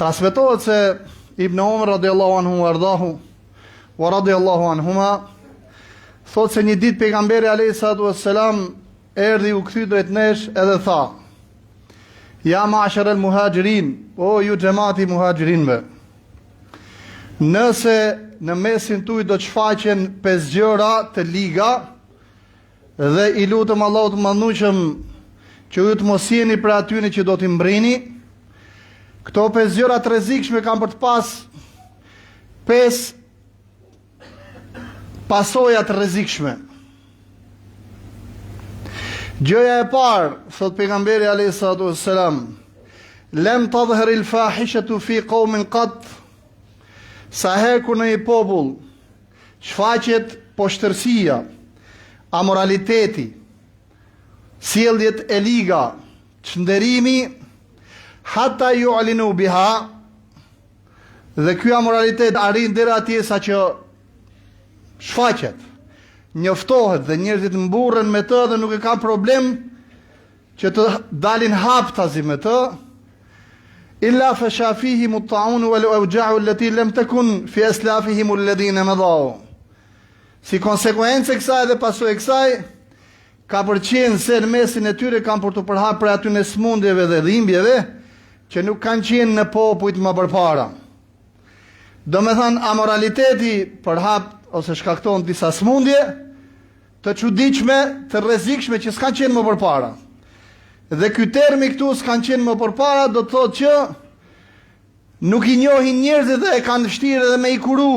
Transmetohet se Ibn Umar radiallahu anhu ardahu wa radiallahu anhuma thot se një ditë pejgamberi alayhi salatu wassalam erdhi u kthy drejt nesh edhe tha: Ja ma'ashar al-muhajirin, o ju xhamati muhajirinve, nëse në mesin tuaj do të shfaqen 5 gjëra të liga dhe i lutëm Allahut të madhnuqëm që ju të mos jeni për atyre që do t'i mbrini, këto 5 gjëra të rrezikshme kanë për të pas 5 pasoja të rrezikshme. Gjëja e parë, thot pejgamberi alayhi salatu wassalam, lem tadhhar al-fahishatu fi qaumin qat, sa herë kur në një popull shfaqet poshtërsia, amoraliteti, sjelljet e liga, çnderimi, hatta yu'linu biha, dhe ky amoralitet arrin deri atje sa që shfaqet, njoftohet dhe njerëzit mburren me të dhe nuk e ka problem që të dalin haptazi me të, illa fasha fihim at-ta'un wal awja'u allati lam takun fi aslafihim alladhina madaw. Si konsekuencë e kësaj dhe pasojë e kësaj, ka përqenë se në mesin e tyre kanë për të përhapur për aty në smundjeve dhe dhimbjeve që nuk kanë qenë në popujt më përpara. Do me thënë, amoraliteti përhap ose shkakton disa smundje të çuditshme, të rrezikshme që s'kan qenë më përpara. Dhe ky termi këtu s'kan qenë më përpara do të thotë që nuk i njohin njerëzit dhe e kanë vështirë edhe me i kuru.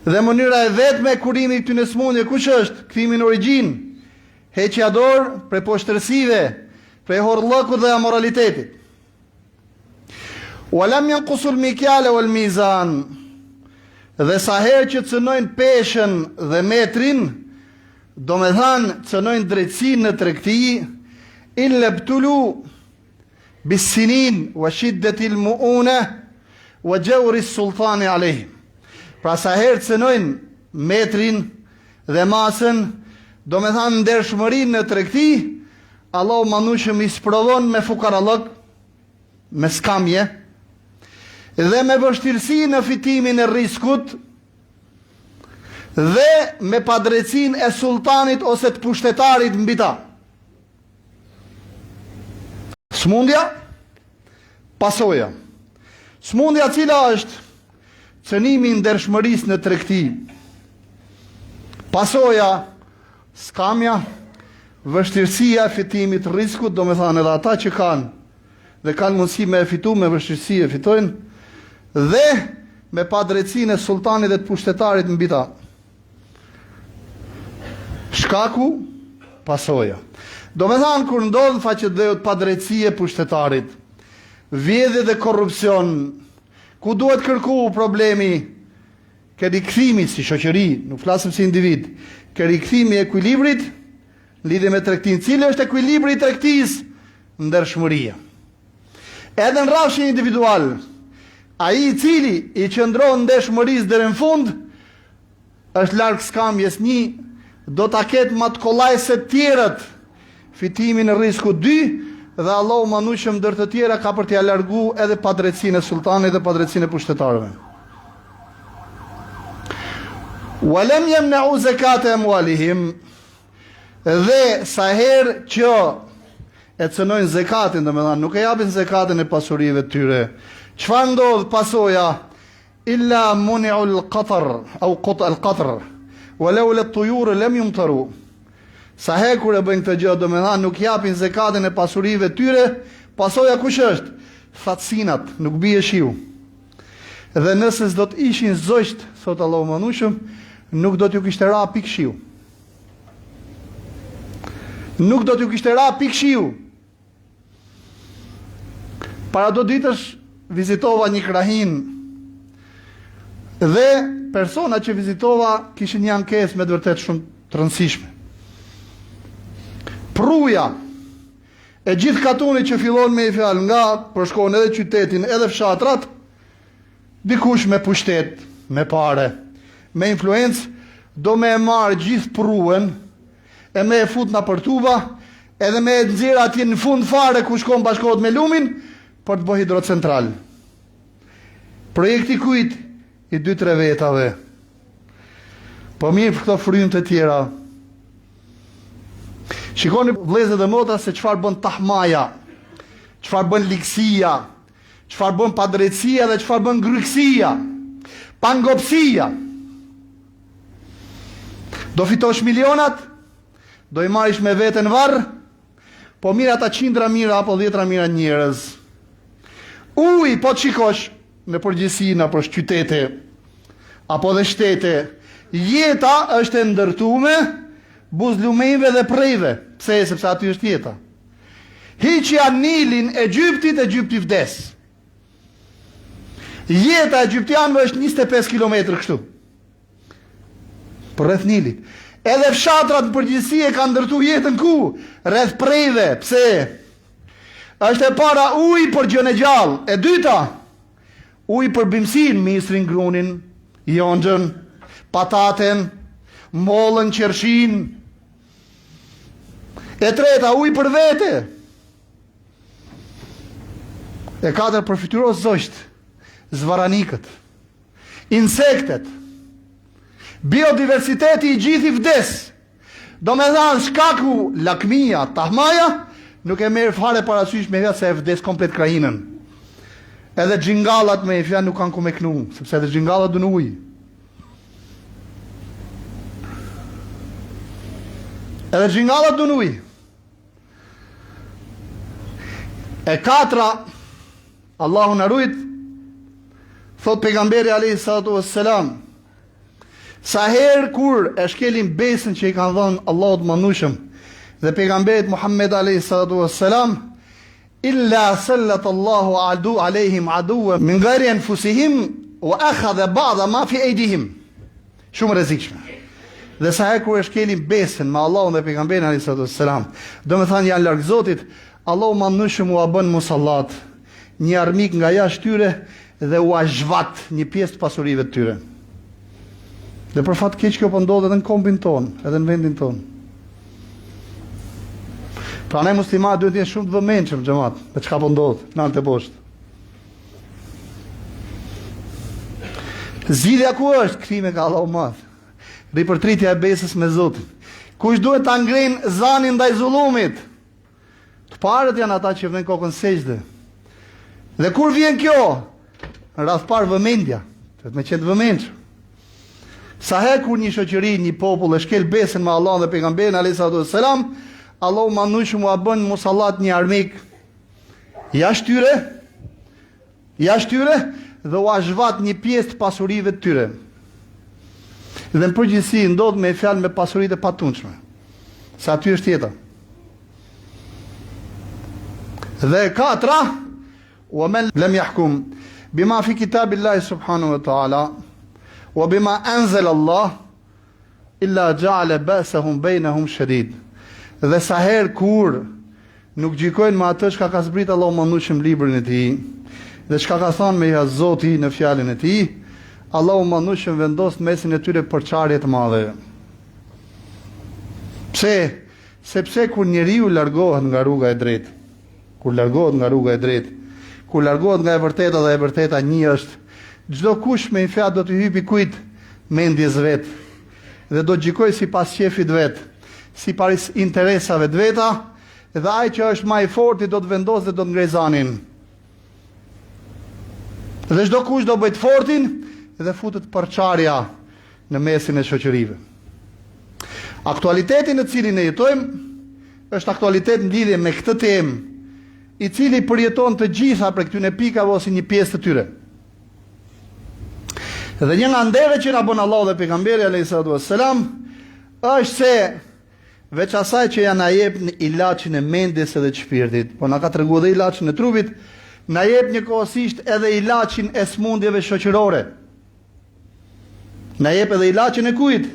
Dhe mënyra e vetme e kurimit këtyre smundje kush është? Kthimi në origjinë, heqja dorë prej poshtërsive, prej horrllëkut dhe amoralitetit. Walam yanqusul mikyala wal mizan. Dhe sa herë që cënojnë peshën dhe metrin, do me thanë cënojnë drejtësinë në tregti, illa btulu bisinin wa shiddetil mu'una wa jawri sultani alejhim. Pra sa herë cënojnë metrin dhe masën, do me thanë ndershmërinë në tregti, Allahu manushëm i sprovon me fukarallëk, me skamje, dhe me vështirësi në fitimin e riskut, dhe me padrejtësinë e sultanit ose të pushtetarit mbi ta. Smundja, pasoja. Smundja cila është cënimi i ndershmërisë në tregti. Pasoja, skamja, vështirësia e fitimit të riskut, do me thënë edhe ata që kanë dhe kanë mundësi me e fitu me vështirësi e fitojnë, dhe me padrejtësinë e sultanit dhe të pushtetarit mbi ta. Shkaku, pasoja. Do me thanë, kur ndodhën faqet dhe padrejtësie pushtetarit, vjedhje dhe korrupsion, ku duhet kërku problemi, ke rikthimi si shoqëri, nuk flasim si individ, ke rikthimi e ekuilibrit, lidhje me tregtin, cili është ekuilibri i tregtisë? Ndershmëria. Edhe në rrafshin individual, ai i cili i qëndron ndershmërisë deri në fund, është larg skamjes 1, do ta ketë më të kollaj se të tjerët fitimin e riskut 2, dhe Allahu manushëm ndër të tjera ka për t'ia largu edhe padrejtësinë e sultanit dhe padrejtësinë e pushtetarëve. Walam yamna'u zakata amwalihim, dhe sa herë që e cënojnë zekatin, domethënë nuk e japin zekatin e pasurive të tyre, çfarë ndodh pasoja? Illa muni'u al-qatr aw qut al-qatr walau at-tuyur lam yumtaru. Sa herë kur e bëjnë këtë gjë, domethënë nuk japin zekatin e pasurive të tyre, pasoja kush është? Fatsinat, nuk bie shiu. Dhe nëse s'do të ishin zogjt, thot Allahu manushëm, nuk do t'ju kishte ra pik shiu. Nuk do t'ju kishte ra pik shiu. Para do ditësh vizitova një krahin dhe persona që vizitova kishin një ankesë me të vërtet shumë të rëndësishme. Pruja e gjithë katunit që fillon me i fjalë nga përshkon edhe qytetin edhe fshatrat, dikush me pushtet, me pare, me influencë, do me e marë gjithë pruen e me e fut në përtuva, edhe me e nëzira atje në fund fare ku shkon bashkohet me lumin, për të bërë hidrocentral. Projekti kujt? I 2-3 vetave. Po mirë për këto frymë të tjera. Shikoni vëllezër dhe motra se çfarë bën tahmaja, çfarë bën likësia, çfarë bën padrejtësia dhe çfarë bën grykësia, pangopsia. Do fitosh milionat, do i marrish me veten varr, po mirë ata 100 mira apo 10 mira njerëz. Uj, po të shikosh në përgjithësi në për qytete apo dhe shtete, jeta është e ndërtuar buzlumeve dhe prejve. Pse? Sepse aty është jeta. Hiqja Nilin Egjiptit, Egjipti vdes. Jeta e egjiptianëve është 25 kilometrë kështu, për rreth Nilit. Edhe fshatrat në përgjithësi e kanë ndërtu jetën ku? Rreth prejve. Pse? Është e para ujë për gjën e gjallë. E dyta, ujë për bimësin, misrin, grunin, jonxhën, pataten, mollën, qershin. E treta, ujë për vete. E katër, për fytyros zosht, zvaranikët, insektet, biodiversiteti i gjithi vdes. Do me thanë shkaku lakmia, tahmaja, nuk e merë fare parasysh me vjetë se e vdes komplet krajinën. Edhe xhingallat me fja nuk kanë ku me knu, sepse edhe xhingallat du në ujë. Edhe xhingallat du në ujë. E katra, Allahu na rujt, thot pejgamberi alayhi salatu wassalam, sa herë kur e shkelin besën që i kanë dhënë Allahut mëndueshëm dhe pejgamberit Muhammed alayhi salatu wassalam, illa sallat Allahu adu alayhim aduwa min ghairi anfusihim wa akhadha ba'da ma fi aydihim. Shumë rrezikshme. Dhe sa herë kur e shkelin besën me Allahun dhe pejgamberin alayhi salatu wassalam, do të thonë janë larg Zotit, Allahu mëndueshëm u bën musallat, një armik nga jashtë tyre dhe u zhvat një pjesë të pasurive të tyre. Dhe për fat keq kjo po ndodh edhe në kombin ton, edhe në vendin ton. Pra ne muslimanët duhet të jenë shumë të vëmendshëm xhamat, me çka po ndodh në anë të poshtë. Zgjidhja ku është? Kthime ka Allahu madh. Ripërtritja e besës me Zotin. Kush duhet ta ngrenë zanin ndaj zullumit? Të parët janë ata që vënë kokën sejdë. Dhe kur vjen kjo? Rreth parë vëmendja, të me qenë vëmendshëm. Sa herë kur një shoqëri, një popull e shkel besën me Allahun dhe pejgamberin alayhi salatu wassalam, Allahu mëndueshëm u bën musallat një armik jashtë tyre dhe u zhvat një pjesë të pasurive të tyre. Dhe në përgjithësi ndodh me fjalë me pasuritë e patundshme. Sa aty është jeta. Dhe katra, wa man lam yahkum bima fi kitabillahi subhanahu wa ta'ala wa bima anzala Allah illa ja'ala ba'sahum bainahum shadid. Dhe sa herë kur nuk gjykojnë me atë çka ka zbrit Allahu mëndueshëm librin e tij dhe çka ka thënë me Zoti në fjalën e tij, Allahu mëndueshëm vendos mesin e tyre përçarje të mëdha. Pse? Sepse kur njeriu largohet nga rruga e drejtë, kur largohet nga e vërteta dhe e vërteta një është, çdo kush me fjalë do të hypi kujt mendjes vet dhe do të gjykojë sipas shefit vet, sipas interesave të veta, dhe ai që është më i forti do të vendosë dhe do të ngrej zanin. Dhe çdo kush do bëj të fortin dhe futet përçarja në mesin e shoqërive. Aktualiteti në cilin ne jetojmë është aktualitet në lidhje me këtë temë, i cili përjeton të gjitha për këtyne pikave ose një pjesë të tyre. Dhe një nga ndere që na bën Allahu dhe pejgamberi alayhi salatu wassalam është se veç asaj që ja na jep në ilaçin e mendjes edhe të shpirtit, po na ka treguar edhe ilaçin e trupit, na jep njëkohësisht edhe ilaçin e smundjeve shoqërore. Na jep edhe ilaçin e kujt?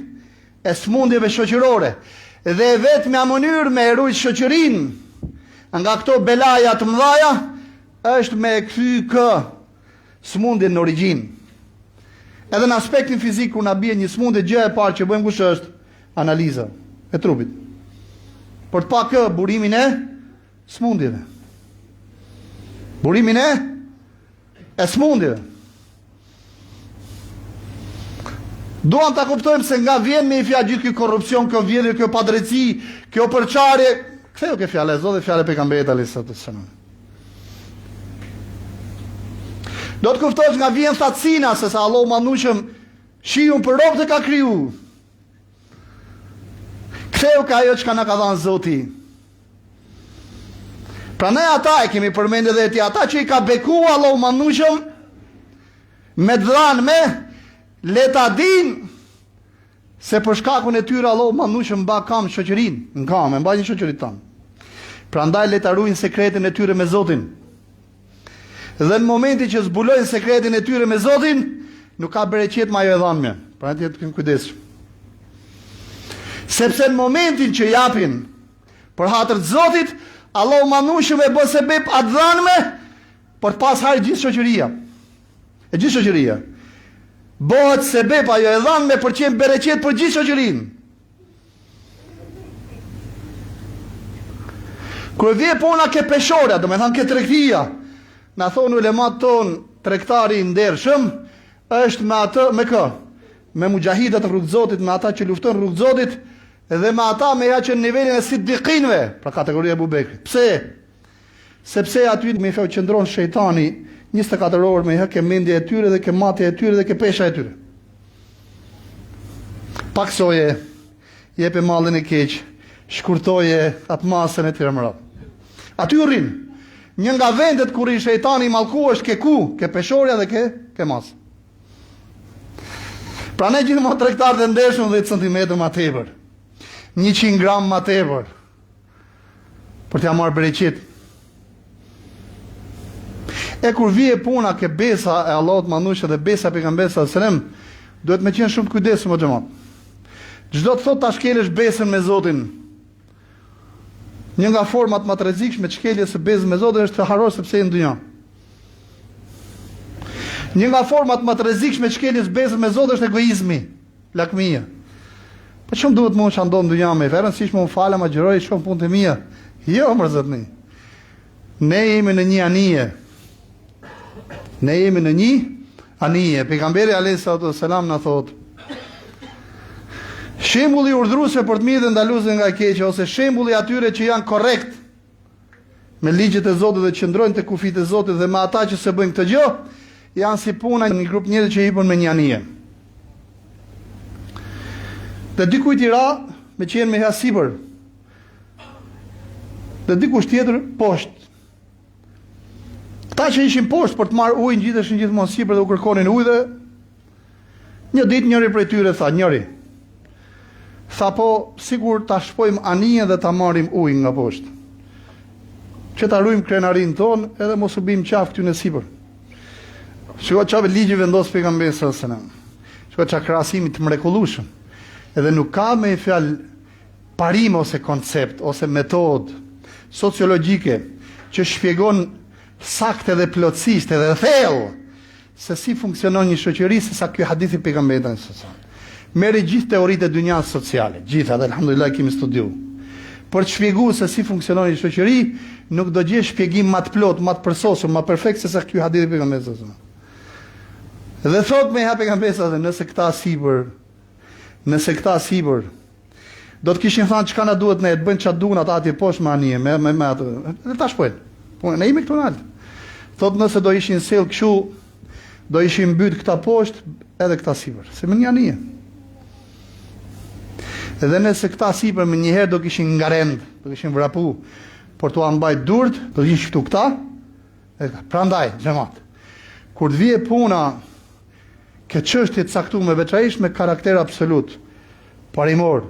E smundjeve shoqërore. Dhe vetëm mënyrë me rujt shoqërinë nga këto belaja të mëdhaja është me kthy kë smundjen në origjinë. Edhe në aspektin fizik kur na bie një smundje, gjëja e parë që bëjmë kush është? Analiza e trupit. Për të pa kë burimin e smundjeve. Burimin e smundjeve. Duam ta kuptojmë se nga vjen me i fjalë gjithë kjo korrupsion, kjo vjedhje, kjo padrejti, kjo përçarje. Ktheu kjo fjalë e Zotit dhe fjalë e pejgamberit alayhis salam. Do të kuptosh nga vjen thatësina se sa Allahu manushëm shiun për rrobë të ka kriju. Ktheu ka ajo çka na ka dhënë Zoti. Prandaj ata e kemi përmendur edhe ti, ata që i ka bekuar Allahu manushëm me dhënë me leta din se për shkakun e tyre Allahu manushëm mba kam shoqërinë, në kam, e mbajnë shoqërinë tonë. Prandaj leta ruajnë sekretin e tyre me Zotin. Dhe në momentin që zbulojnë sekretin e tyre me Zotin, nuk ka bereqet ma jo e dhanme. Prandaj të kemi kujdes. Sepse në momentin që japin për hatër të Zotit, Allahu manushëm e bë sebeb atë dhanme për pas harë gjithë shoqëria. E gjithë shoqëria. Bëhet sebeb ajo e dhanme për qenë bereqet për gjithë shoqërinë. Kur vje puna ke peshora, do me thanë ke tregtia, na thonë ulemat ton, tregtari i ndershëm është me atë, me kë? Me mujahidat rrugë Zotit, me ata që lufton rrugë Zotit, dhe me ata me ja që në nivelin e siddiqinëve, pra kategoria Abu Bekrit. Pse? Sepse aty me feu qëndron shejtani 24 orë me ke mendje e tyre dhe ke matje e tyre dhe ke pesha e tyre. Paksoje, jepe mallin e keq, shkurtoje atë masën e tyre më radh. Aty u rrin. Një nga vendet kur i shejtani i mallku është ke ku, ke peshorja dhe ke masë. Pra ne gjithmonë tregtarët e ndershëm 10 cm më tepër. 100 gram më tepër. Për t'ia marrë bereqet. E kur vije puna ke besa e Allahut manushë dhe besa e pejgamberit sallallahu alajhi wasallam, duhet me qenë shumë të kujdesshëm o xhamat. Çdo të thotë ta shkelësh besën me Zotin. Një nga format më të rrezikshme të shkeljes së besës me Zotin është të harrosh sepse je në dynjë. Një nga format më të rrezikshme të shkeljes së besës me Zotin është egoizmi, lakmia. Po çum duhet më shandon në dynjë me verën siç më falë ma gjëroj shumë punë të mia. Jo më zotni. Ne jemi në një anije. Ne jemi në një anije. Pejgamberi alayhis salam na thotë: shembulli urdhruese për të mirë dhe ndaluese nga e keqja, ose shembulli atyre që janë korrekt me ligjet e Zotit dhe qëndrojnë te kufit e Zotit dhe me ata që se bëjnë këtë gjë, janë si puna një grup njerëz që hipën me një anije. Dhe dikujt i ra me qenë me hasipër. Dhe dikush tjetër poshtë. Ta që ishin poshtë për të marrë ujë, ngjiteshin gjithmonë sipër dhe u kërkonin ujë dhe një ditë njëri prej tyre tha, tha po, sigur ta shpojmë anijen dhe ta marrim ujë nga poshtë. Që ta ruajmë krenarin ton edhe mos u bim qafë këty në sipër. Shiko çfarë ligji vendos pejgamberi sallallahu alajhi wasallam. Shiko çfarë krahasimi të mrekullueshëm. Edhe nuk ka me fjalë parim ose koncept ose metodë sociologjike që shpjegon saktë dhe plotësisht edhe thellë se si funksionon një shoqëri, se sa ky hadith i pejgamberit sallallahu alajhi wasallam. Merri gjithë teoritë e dynjas sociale, gjitha, dhe alhamdulillah kemi studiu. Për të shpjeguar se si funksionon një shoqëri, nuk do gjesh shpjegim më të plot, më të përsosur, më perfekt se sa ky hadith i pejgamberit sallallahu alajhi wasallam. Dhe thot me pejgamberin sallallahu alajhi wasallam, nëse këta sipër do të kishin thënë çka na duhet ne të bëjnë çfarë duan ata atje poshtë me anije, me atë. Dhe tash po. Po ne jemi këtu nalt. Thot nëse do ishin sjell kështu, do ishin mbyt këta poshtë edhe këta sipër, se më një anije. Edhe nëse këta sipër më njëherë do kishin ngarend, do kishin vrapu, por tu mbajt durt, do kishin shkëtu këta. Prandaj, xhamat, kur të vije puna ke çështje të caktuar veçanërisht me karakter absolut, parimor,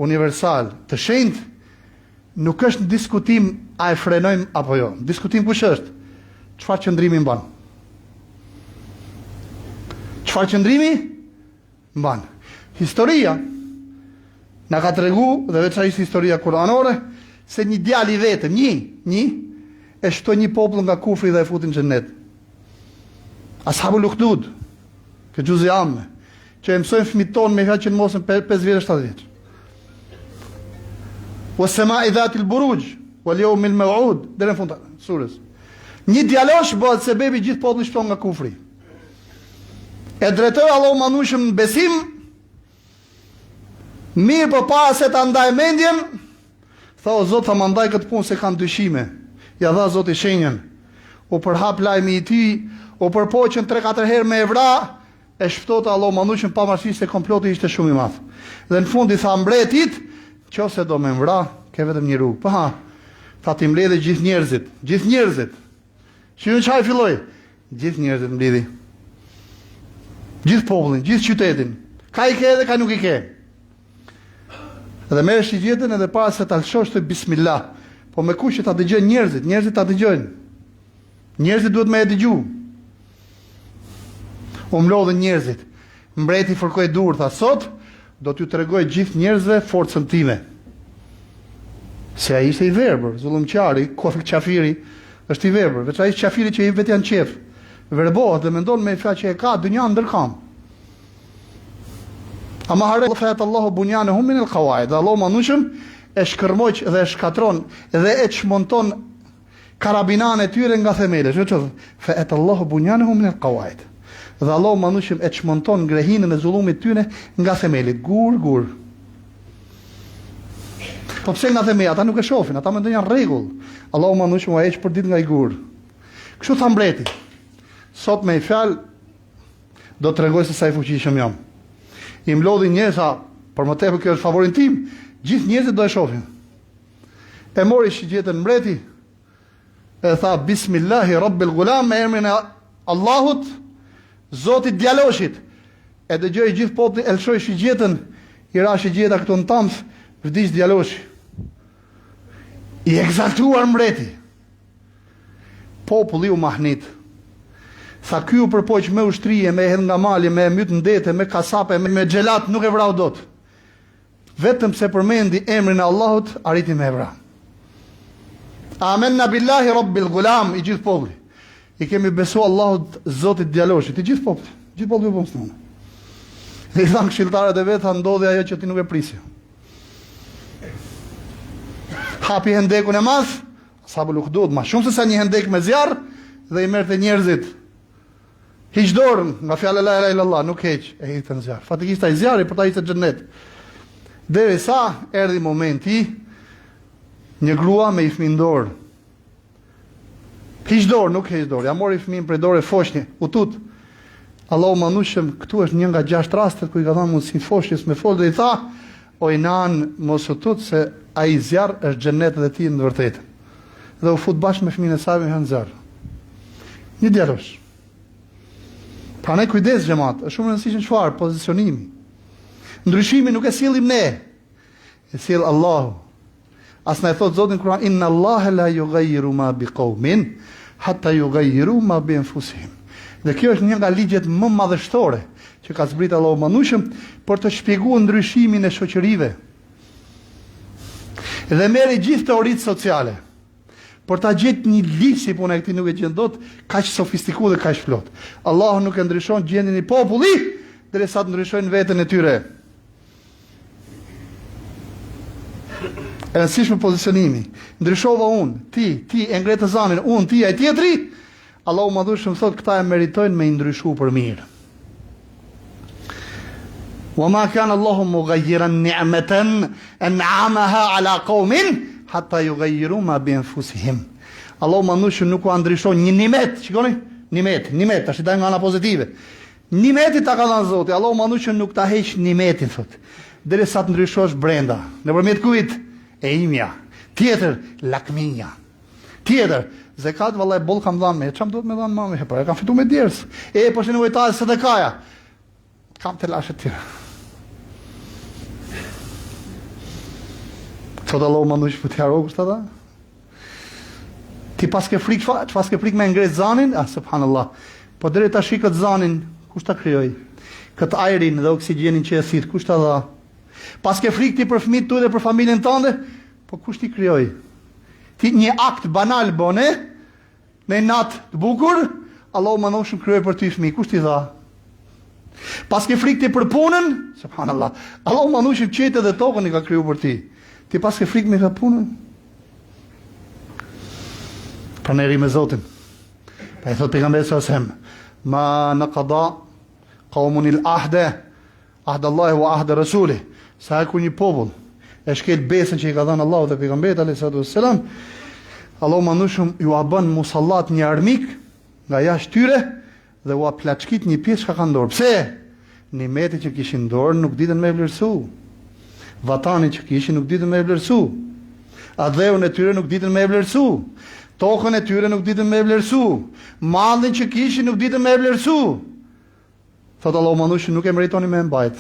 universal, të shenjtë, nuk është në diskutim a e frenojmë apo jo. Diskutim kush është? Çfarë qëndrimi mban? Çfarë qëndrimi mban? Historia na ka tregu, dhe veçanërisht historia kuranore, se një djalë i vetëm, një e shtoi një popull nga kufri dhe e futi në xhennet. Ashabul Ukhdud, që gjuzi amme, që e mësojnë fëmijët tonë me fjalë që në mosën 5 vjeç 7 vjeç. Wa sama'i dhatil buruj wal yawmil maw'ud, deri në fund surës. Një djalosh bëhet sebebi gjithë popullit shton nga kufri. E drejtoi Allahu manushëm në besim, mirë për para se ta ndaj mendjen, tha o Zot, ta më ndaj këtë punë se kam dyshime. Ja dha Zoti shenjën. U përhap lajmi i tij, u përpoqën 3-4 herë me evra, e shpëtoi Allahu manushëm pavarësisht se komploti ishte shumë i madh. Dhe në fund i tha mbretit, nëse do më vra, ke vetëm një rrugë. Pa, tha ti mbledhë gjithë njerëzit. Shihuni çfarë filloi? Gjithë njerëzit mbledhi. Gjithë popullin, gjithë qytetin. Ka i ke edhe ka nuk i ke. Dhe merresh i gjetën edhe para se ta lëshosh të bismillah. Po me kush që ta dëgjojnë njerëzit ta dëgjojnë. Njerëzit duhet me e dëgju. U mlodhën njerëzit. Mbreti fërkoi dur, tha sot do t'ju tregoj gjithë njerëzve forcën time. Se ai ishte i verbër, zullumqari, qafiri, është i verbër, veç ai qafiri që i vetë janë qef. Verbohet dhe mendon me fjalë që e ka dynjan ndërkam. Ama harë fat Allahu bunyanahum min al-qawaid. Allahu manushëm e shkërmoq dhe e shkatron dhe e çmonton karabinan e tyre nga themeli. Fat Allahu bunyanahum min al-qawaid. Dhe Allahu manushëm e çmonton ngrehinën e zullumit tyre nga themeli. Gur. Po pse nga themeli? Ata nuk e shohin, ata mendojnë janë rregull. Allahu manushëm u heq për ditë nga i gur. Kështu tha mbreti. Sot me i fjalë do të tregoj se sa i fuqishëm jam. I mlodhi njerëza, për më tepër kjo është favorin tim, gjithë njerëzit do e shohin. E mori shigjetën mbreti, e tha Bismillahi Rabbil Gulam, me emrin e Allahut, Zotit djaloshit. E dëgjoi gjithë populli, e lëshoi shigjetën, i ra shigjeta këtu në tamth, vdiq djaloshi. I egzaltuar mbreti. Populli u mahnit. Tha ky u përpoq me ushtrije, me hedh nga mali, me myt ndete, me kasape, me xhelat, nuk e vrau dot. Vetëm se përmendi emrin e Allahut, arriti me vra. Amenna billahi Rabbil Gulam, i gjithë populli. I kemi besu Allahut Zotit djaloshit, i gjithë populli. Gjithë populli u bëmësë. Dhe i thanë këshilltarët e vetë, ndodhi ajo që ti nuk e prisje. Hapi hendekun e madh, ashabul ukhdud, ma shumë se sa një hendek me zjarr, dhe i merrte njerëzit. Hiq dorën nga fjala la ilaha illallah, nuk heq, e hiqte në zjarr. Fatikisht ai zjarri për ta ishte xhennet. Derisa erdhi momenti, një grua me i fëmijë në dorë. Hiq dorë, nuk heq dorë. Ja mori fëmijën prej dorë foshnjë, u tut. Allahu manushëm, këtu është një nga 6 rastet ku i ka dhënë mundësi foshnjës me fol dhe i tha, o nan mos u tut se ai zjarr është xhennet dhe ti në të vërtetë. Dhe u fut bashkë me fëmijën e saj në zjarr. Një djalosh. Pra ne kujdes xhamat, është shumë e rëndësishme çfarë pozicionimi. Ndryshimi nuk e sillim ne. E sill Allahu. As na e thot Zoti në Kur'an, inna Allaha la yughayyiru ma biqaumin hatta yughayyiru ma bi anfusihim. Dhe kjo është një nga ligjet më madhështore që ka zbrit Allahu manushëm për të shpjeguar ndryshimin e shoqërive. Dhe merri gjithë teoritë sociale. Por ta gjetë një ligj si puna e këtij nuk e gjen dot, kaq sofistikuar dhe kaq plot. Allahu nuk e ndryshon gjendjen e popullit derisa të ndryshojnë veten e tyre. E rëndësishme pozicionimi. Ndryshova unë, ti e ngretë zanin, unë, ti, ai tjetri, Allahu madhueshëm thot këta e meritojnë me i ndryshu për mirë. Wa ma kana Allahu mughayyiran ni'matan an'amaha ala qaumin hatta yughayyiru ma bi anfusihim. Allahu manushëm nuk u ndryshon një nimet, shikoni? Nimet, tash i daj nga ana pozitive. Nimeti ta ka dhënë Zoti, Allahu manushëm nuk ta heq nimetin thot. Derisa të ndryshosh brenda, nëpërmjet kujt? E imja. Tjetër lakminja. Tjetër, zekat vallai boll kam dhënë me, çam duhet me dhënë mami, po e kam fituar me ders. Po si nevojta sadakaja. Kam të lashe tjera. Thot Allahu manush për t'ja rogë, shtë ti pas ke frikë me ngret zanin, subhanallah. Po deri ta shikët zanin, kush ta krijoi? Këtë ajrin dhe oksigjenin që e thith, kush ta dha? Pas ke frikë ti për fëmijët tu dhe për familjen tënde, po kush ti krijoi? Ti një akt banal bone, me natë të bukur, Allahu manush krijoi për ty fëmijë, kush ti dha? Pas ke frikë ti për punën, subhanallah. Allahu manush qetë dhe tokën i ka krijuar për ti. Ti pas ke frikë me ka punën? Pra ne ri me Zotin. Pa i thot pejgamberi sallallahu alaihi wasallam, ma naqada qaumun al-ahda Allahi wa ahda rasulih. Sa ku një popull e shkel besën që i ka dhënë Allahu dhe pejgamberi alayhi wasallam, Allahu mandushum ju a bën musallat një armik nga jashtë tyre dhe u a plaçkit një pjesë që ka në dorë. Pse? Nimetet që kishin dorë nuk ditën me vlerësu. Vatanin që kishin nuk ditën me vlerësu. Adheun e tyre nuk ditën me vlerësu. Tokën e tyre nuk ditën me vlerësu. Mallin që kishin nuk ditën me vlerësu. Thotë Allahu mandushim nuk e meritoni me mbajt.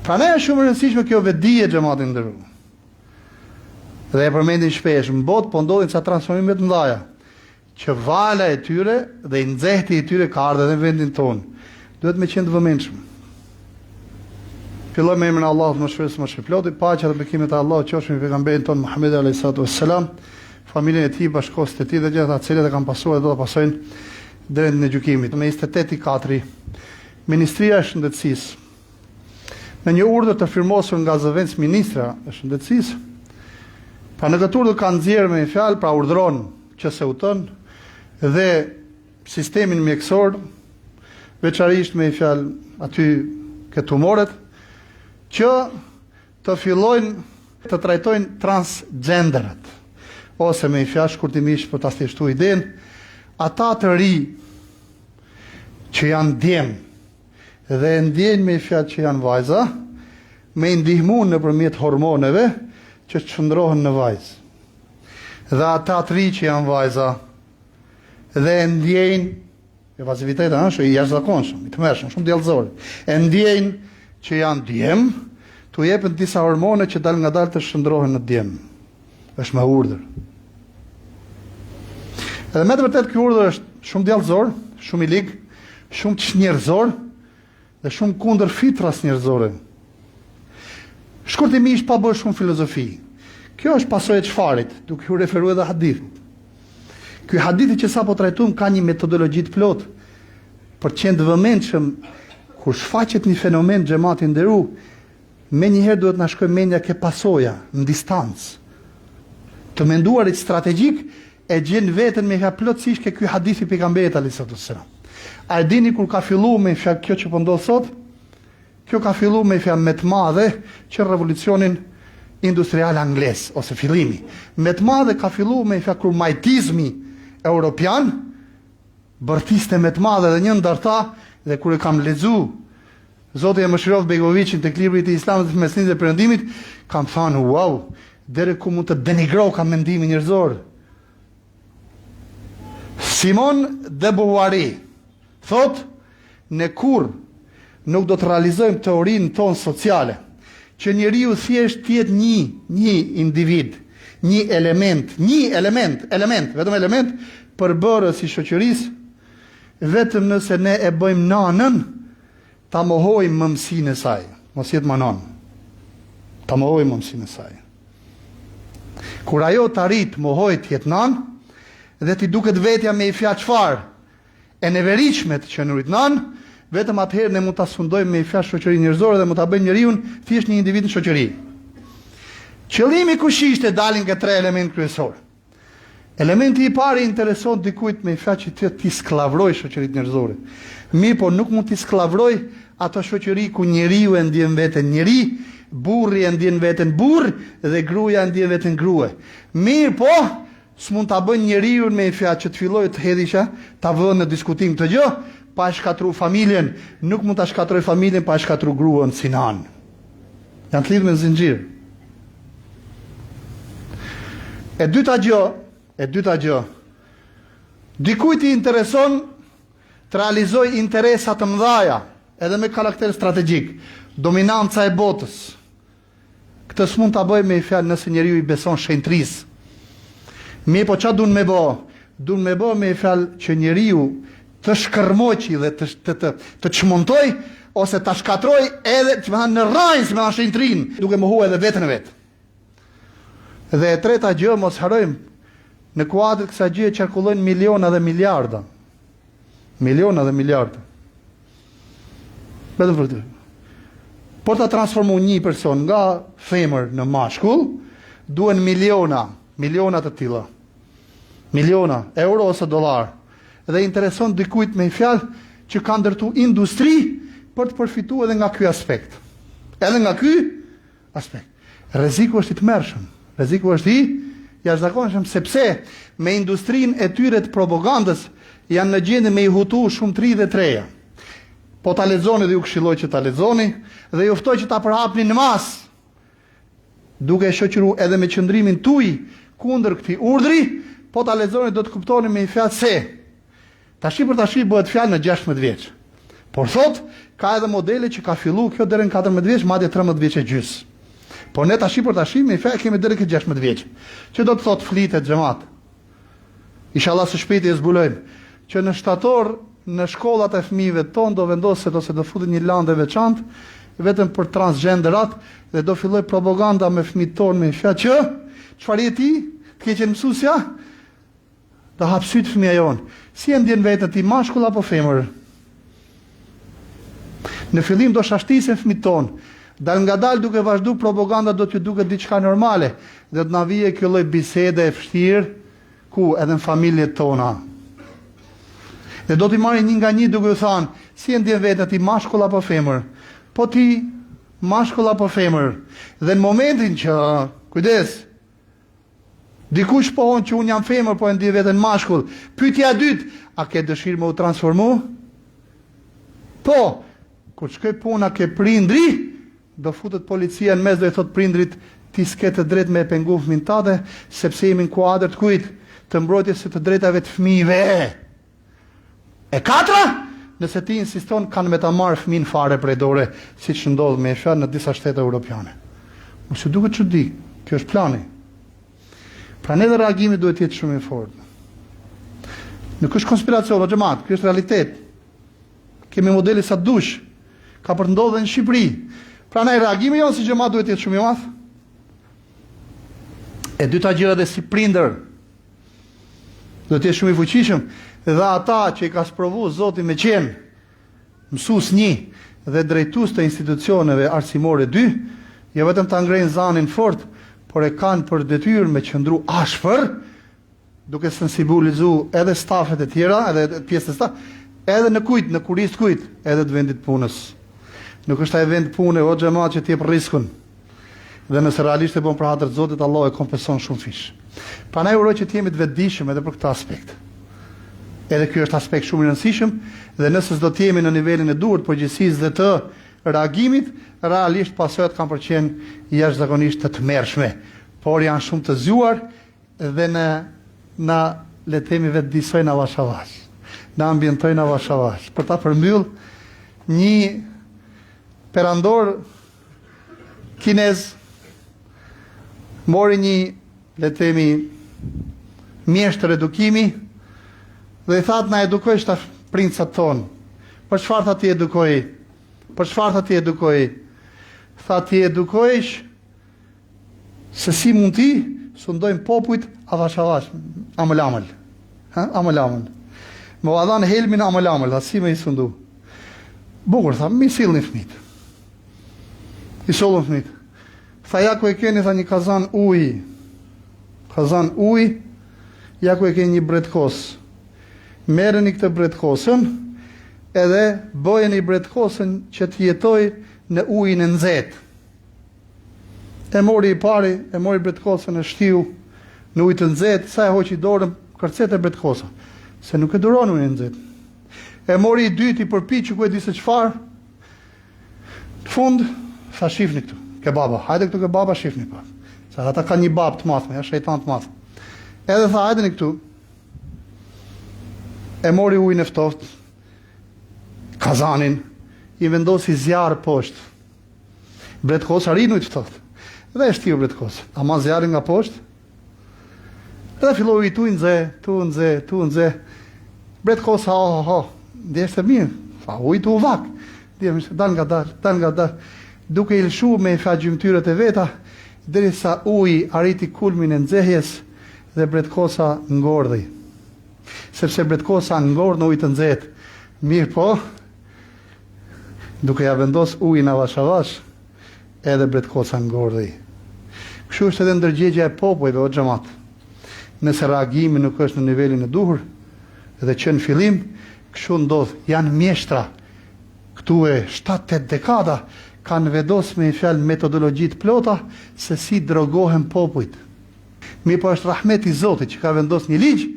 Pra ne është shumë e rëndësishme kjo vetdije xhamatin nderuar. Dhe e përmendin shpesh, në botë po ndodhin ca transformime të mëdha, që vala e tyre dhe i nxehti i tyre ka ardhur edhe në vendin tonë. Duhet me qenë të vëmendshëm. Filloj me emrin e Allahut më shpesht më shplotë, paqja dhe bekimet e Allahut qofshin me pejgamberin ton Muhammed alayhi salatu wassalam, familjen e tij, bashkëshortet e tij dhe gjithë ata që kanë pasur dhe do ta pasojnë deri në gjykimin. Me 28/4, Ministria e Shëndetësisë, në një urdhër të firmosur nga zëvendës ministra e Shëndetësisë, pra në këtë urdhër ka nxjerrë me fjalë, pra urdhëron që SEUT-n dhe sistemin mjekësor, veçanërisht me fjalë aty ke tumoret, që të fillojnë të trajtojnë transgenderët, ose me fjalë shkurtimisht për ta thjeshtuar idenë, ata të ri që janë djem dhe ndjejnë me fjalë që janë vajza, me ndihmuar nëpërmjet hormoneve që çndrohen në vajzë. Dhe ata të ri që janë vajza dhe ndjejnë, e pasiviteti është i jashtëzakonshëm, i tmerrshëm, shumë djallëzor. E ndjejnë që janë djem, tu jepen disa hormone që dal ngadalë të shndrohen në djem. Është me urdhër. Edhe me të vërtetë ky urdhër është shumë djallëzor, shumë i ligë, shumë çnjerëzor dhe shumë kundër fitras njerëzore. Shkurtimisht pa bërë shumë filozofi. Kjo është pasojë e çfarit, duke u referuar edhe hadithit. Ky hadithi që sapo trajtuam ka një metodologji të plotë për të qenë të vëmendshëm kur shfaqet një fenomen xhamati nderu, menjëherë duhet na shkojë mendja ke pasoja në distancë. Të menduarit strategjik e gjen veten me plotësisht ke ky hadithi pejgamberit alayhis salam. A e dini kur ka filluar me fjalë kjo që po ndodh sot? Kjo ka filluar me fjalë më të madhe që revolucionin industrial anglez ose fillimi. Më të madhe ka filluar me fjalë kur majtizmi europian bërtiste më të madhe dhe një ndër ta, dhe kur e kam lexuar Zoti e mëshiroft Begoviçin tek libri i Islamit dhe Mesnit dhe Perëndimit, kam thënë wow, deri ku mund të denigroj ka mendimin njerëzor. Simone de Beauvoir thot, ne kur nuk do të realizojmë teorinë tonë sociale, që njeriu thjesht të jetë një individ, një element, vetëm element përbërës i shoqërisë, vetëm nëse ne e bëjmë nanën, ta mohojmë mëmsinë e saj, mos jetë më nanë. Ta mohojmë mëmsinë e saj. Kur ajo të arrit mohojë të jetë nanë, dhe ti duket vetja me i fjalë çfarë e neveritshme të qenurit nan, vetëm atëherë ne mund ta sfundojmë me i fjalë shoqërinë njerëzore dhe mund ta bëjmë njeriu thjesht një individ në shoqëri. Qëllimi kush ishte dalin nga tre elementë kryesorë. Elementi i parë intereson dikujt me i fjalë që ti sklavroj shoqëritë njerëzore. Mirë, po nuk mund ti sklavroj ato shoqëri ku njeriu e ndjen veten njeri, burri e ndjen veten burr dhe gruaja e ndjen veten grua. Mirë, po s'mund ta bën njeriu me fjalë që të fillojë të hedhisha, ta vënë në diskutim këtë gjë, pa shkatruar familjen, nuk mund ta shkatroj familjen pa shkatruar gruan si nan. Janë të lidhur me zinxhir. E dyta gjë, dikujt i intereson të realizojë interesa të mëdha, edhe me karakter strategjik, dominanca e botës. Këtë s'mund ta bëjë me fjalë nëse njeriu i beson shenjtrisë. Mi po qa dun me bo? Dun me bo me fjalë që njeriu të shkërmoqi dhe të çmontoj ose ta shkatroj edhe në rrajnë si me shenjtrin, duke mohuar edhe veten e vet. Dhe e treta gjë, mos harojmë, në kuadër kësaj gjëje qarkullojnë miliona dhe miliarda. Miliona dhe miliarda. Vetëm për këtë. Por ta transformojë një person nga femër në mashkull, duhen miliona miliona të tilla. Miliona euro ose dollar. Dhe intereson dikujt me fjalë që ka ndërtu industri për të përfituar edhe nga ky aspekt. Edhe nga ky aspekt. Rreziku është i tmerrshëm. Rreziku është i jashtëzakonshëm sepse me industrinë e tyre të propagandës janë në gjendje me i hutu shumë tri dhe treja. Po ta lexoni dhe ju këshilloj që ta lexoni dhe ju ftoj që ta përhapni në masë, duke shoqëruar edhe me qëndrimin tuaj kundër këtij urdhri, po ta lexoni do të kuptoni me fjalë se tashi për tashi bëhet fjalë në 16 vjeç. Por thot, ka edhe modele që ka filluar kjo deri në 14 vjeç, madje 13 vjeç e gjys. Po ne tashi për tashi me fjalë kemi deri në 16 vjeç. Që do të thot flitet xhamat. Inshallah së shpejti e zbulojmë që në shtator në shkollat e fëmijëve ton do vendoset ose do futet një landë veçantë vetëm për transgenderat dhe do filloj propaganda me fëmijët tonë me fjalë që çfarë je ti? Të ke qenë mësuesja? Do hap syt fëmia jon. Si e ndjen vetën ti, mashkull apo femër? Në fillim do shashtisen fëmijët tonë. Dal nga dal duke vazhdu propaganda do t'ju duket diçka normale dhe do na vije kjo lloj bisede e vështirë ku edhe në familjet tona. Dhe do t'i marrin një nga një duke u thënë, si e ndjen vetë ti, mashkull apo femër? Po ti, mashkull apo femër? Dhe në momentin që, kujdes, dikush pohon që unë jam femër, po e ndjen veten mashkull, pyetja e dytë, a ke dëshirë me u transformu? Po, kur shkoj puna ke prindri, do futet policia në mes dhe i thot prindrit, ti s'ke të drejtë me e pengu fëmin tate, sepse jemi në kuadër të kujt, të mbrojtjes së të drejtave të fëmijëve. E katra, nëse ti insiston kanë me ta marrë fëmin fare prej dore, si që ndodhë me fjalë në disa shtete europiane. Mos ju duket çudi, kjo është plani. Pra ne dhe reagimi duhet jetë shumë i fortë. Nuk është konspiracion, o xhamat, kjo është realitet. Kemi modeli sa dush, ka për të ndodhur në Shqipëri. Pra ne reagimi jonë si xhamat duhet jetë shumë i madh. E dyta gjëra dhe si prindër, do të jetë shumë i fuqishëm. Dhe ata që i ka sprovu Zoti me qenë mësues 1 dhe drejtues të institucioneve arsimore 2, jo vetëm ta ngrejnë zanin fort, por e kanë për detyrë me qëndru ashpër, duke sensibilizuar edhe stafet e tjera, edhe pjesën e staf, edhe në kujt, në kurisë kujt, edhe të vendit punës. Nuk është ai vend pune o xhamat që të jep rrezikun. Dhe nëse realisht e bën për hatër të Zotit, Allah e kompenson shumë fish. Prandaj uroj që të jemi të vetëdijshëm edhe për këtë aspekt. Edhe ky është aspekt shumë i rëndësishëm dhe nëse s'do të jemi në nivelin e duhur të përgjegjësisë dhe të reagimit, realisht pasojat kanë përqenë jashtëzakonisht të tmerrshme, por janë shumë të zgjuar dhe na le të themi vetë disojnë avash avash. Na ambientojnë avash avash. Për ta përmbyll, një perandor kinez mori një, le të themi, mjeshtër edukimi dhe i thatë na edukoj shta princat tonë. Për çfarë tha ti edukoj? Për çfarë tha ti edukoj? Tha ti edukojsh se si mund ti sundojmë popujt avash avash, amël amël. Amël amël. Më va dhanë helmin amël amël, tha si me i sundu. Bukur, tha, mi sillni fëmijët. I sollën fëmijët. Tha ja ku e keni, tha, një kazan ujë. Kazan ujë, ja ku e keni një bretkos. Merreni këtë bretkosën edhe bëjeni bretkosën që të jetoj në ujin e nxehtë. E mori i pari, e mori bretkosën e shtiu në ujë të nxehtë, sa e hoqi dorën, kërcet e bretkosa, se nuk e duron ujin e nxehtë. E mori i dyti, përpiqu ku e di se çfarë. Në fund tha shifni këtu, kebaba, hajde këtu kebaba shifni pak. Sa ata kanë një bab të madh, ja shejtan të madh. Edhe tha hajdeni këtu. E mori ujin e ftohtë, kazanin, i vendosi zjarr poshtë. Bretkosa rin ujë të ftohtë. Dhe e shtiu bretkosa. Ama zjarri nga poshtë. Edhe filloi tu nxe. Bretkosa ndjeshte mirë. Fa ujë tu vak. Dal nga dal. Duke i lëshuar me fagjymtyrët e veta, derisa uji arriti kulmin e nxehjes dhe bretkosa ngordhi. Sepse bretkosa ngordh në ujë të nxehtë. Mirë po, duke ja vendos ujin avash avash, edhe bretkosa ngordhi. Kështu është edhe ndërgjegja e popujve o xhamat. Nëse reagimi nuk është në nivelin e duhur dhe që në fillim, kështu ndodh, janë mjeshtra këtu e 7-8 dekada kanë vedos me i fjalë metodologjit plota se si drogohen popujt. Mi po është rahmeti Zotit që ka vendos një ligj,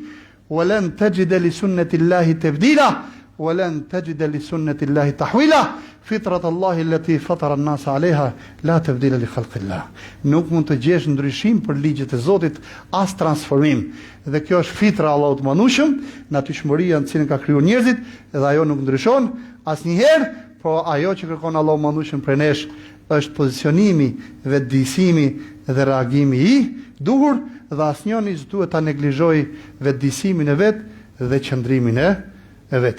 "Walan tajida li sunnatillahi tabdila, walan tajida li sunnatillahi tahwila, fitrat Allahi allati fatara an-nasa 'alayha, la tabdila li khalqillah." Nuk mund të gjesh ndryshim për ligjet e Zotit, as transformim. Dhe kjo është fitra e Allahut manushëm, natyrshmëria në cilën ka krijuar njerëzit, dhe ajo nuk ndryshon asnjëherë, po ajo që kërkon Allahu manushëm prej nesh është pozicionimi, vetëdijsimi dhe reagimi i duhur, dhe asnjëri s'duhet ta neglizhojë vetëdijsimin e vet dhe qëndrimin e vet.